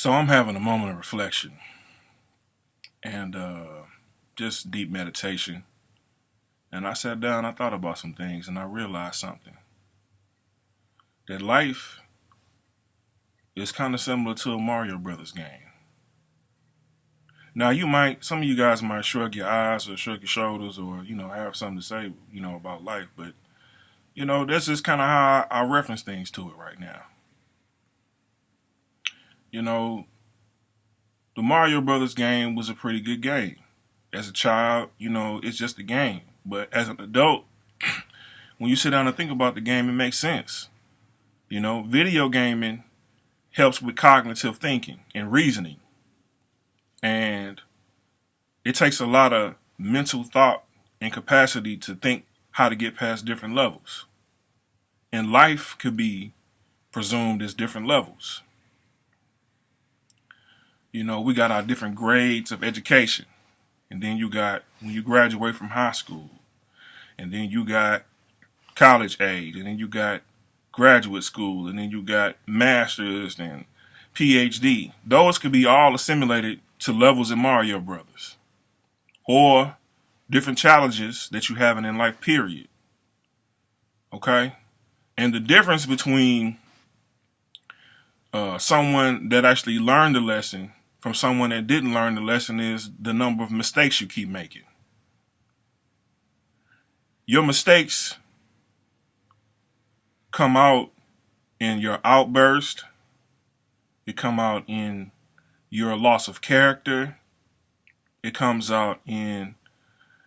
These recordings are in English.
So I'm having a moment of reflection and just deep meditation. And I sat down, I thought about some things, and I realized something. That life is kind of similar to a Mario Brothers game. Now, some of you guys might shrug your eyes or shrug your shoulders or, have something to say, about life. But, that's just kind of how I reference things to it right now. You know, the Mario Brothers game was a pretty good game. As a child, it's just a game. But as an adult, when you sit down and think about the game, it makes sense. Video gaming helps with cognitive thinking and reasoning. And it takes a lot of mental thought and capacity to think how to get past different levels. And life could be presumed as different levels. We got our different grades of education. And then you got when you graduate from high school. And then you got college age. And then you got graduate school. And then you got master's and PhD. Those could be all assimilated to levels in Mario Brothers. Or different challenges that you have in life, period. Okay? And the difference between someone that actually learned the lesson from someone that didn't learn the lesson is the number of mistakes you keep making. Your mistakes come out in your outburst. It come out in your loss of character. It comes out in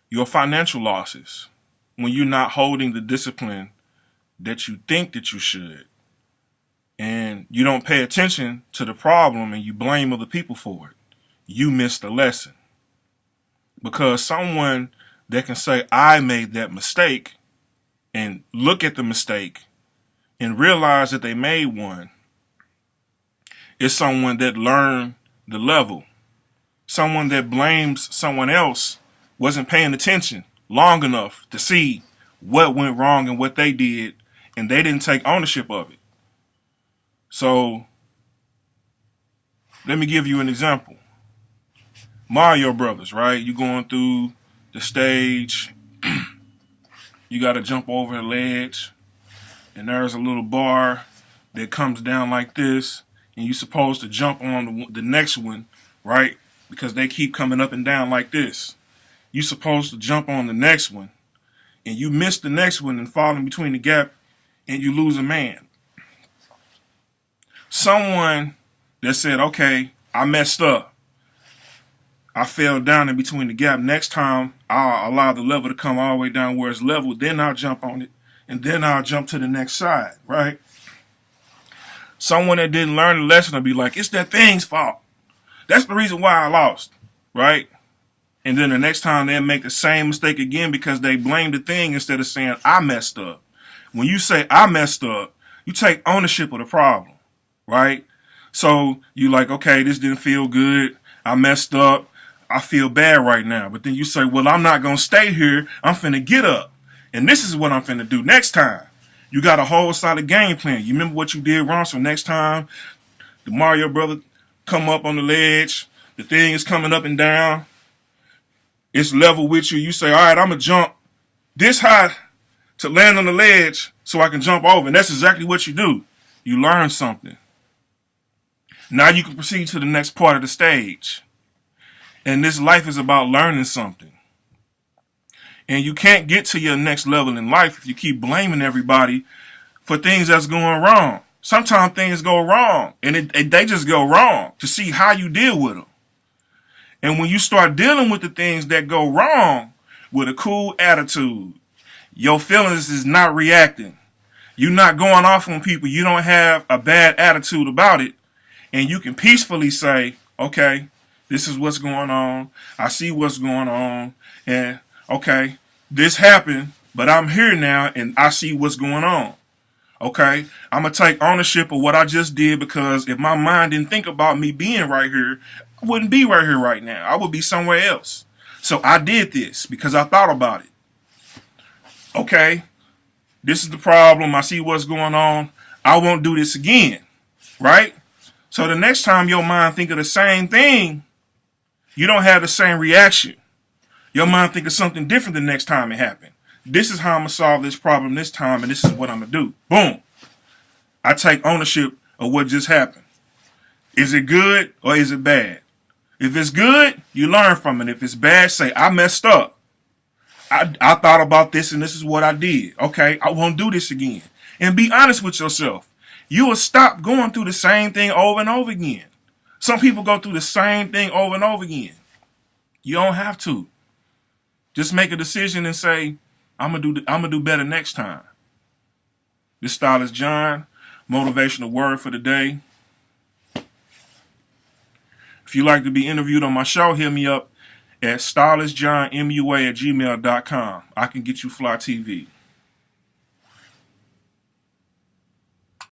your financial losses when you're not holding the discipline that you think that you should. And you don't pay attention to the problem and you blame other people for it. You missed the lesson. Because someone that can say, I made that mistake, and look at the mistake and realize that they made one, is someone that learned the level. Someone that blames someone else wasn't paying attention long enough to see what went wrong and what they did, and they didn't take ownership of it. So, let me give you an example. Mario Brothers, right? You going through the stage, you got to jump over a ledge, and there's a little bar that comes down like this, and you're supposed to jump on the next one, right? Because they keep coming up and down like this. You're supposed to jump on the next one, and you miss the next one and fall in between the gap, and you lose a man. Someone that said, okay, I messed up. I fell down in between the gap. Next time, I'll allow the level to come all the way down where it's level. Then I'll jump on it. And then I'll jump to the next side, right? Someone that didn't learn the lesson will be like, it's that thing's fault. That's the reason why I lost, right? And then the next time they'll make the same mistake again because they blame the thing instead of saying, I messed up. When you say, I messed up, you take ownership of the problem. Right? So you like, okay, this didn't feel good. I messed up. I feel bad right now. But then you say, well, I'm not going to stay here. I'm finna get up. And this is what I'm finna do next time. You got a whole solid game plan. You remember what you did wrong. So next time the Mario brother come up on the ledge, the thing is coming up and down. It's level with you. You say, all right, I'm going to jump this high to land on the ledge so I can jump over. And that's exactly what you do. You learn something. Now you can proceed to the next part of the stage. And this life is about learning something. And you can't get to your next level in life if you keep blaming everybody for things that's going wrong. Sometimes things go wrong, and they just go wrong to see how you deal with them. And when you start dealing with the things that go wrong with a cool attitude, your feelings is not reacting. You're not going off on people. You don't have a bad attitude about it. And you can peacefully say, okay, this is what's going on. I see what's going on. And, okay, this happened, but I'm here now and I see what's going on. Okay, I'm going to take ownership of what I just did because if my mind didn't think about me being right here, I wouldn't be right here right now. I would be somewhere else. So I did this because I thought about it. Okay, this is the problem. I see what's going on. I won't do this again. Right? So the next time your mind think of the same thing, you don't have the same reaction. Your mind think of something different the next time it happened. This is how I'm going to solve this problem this time, and this is what I'm going to do. Boom. I take ownership of what just happened. Is it good or is it bad? If it's good, you learn from it. If it's bad, say, I messed up. I thought about this and this is what I did. Okay, I won't do this again. And be honest with yourself. You will stop going through the same thing over and over again. Some people go through the same thing over and over again. You don't have to. Just make a decision and say, I'm gonna do better next time. This Stylist John, motivational word for the day. If you'd like to be interviewed on my show, hit me up at stylistjohnmua@gmail.com. I can get you Fly TV.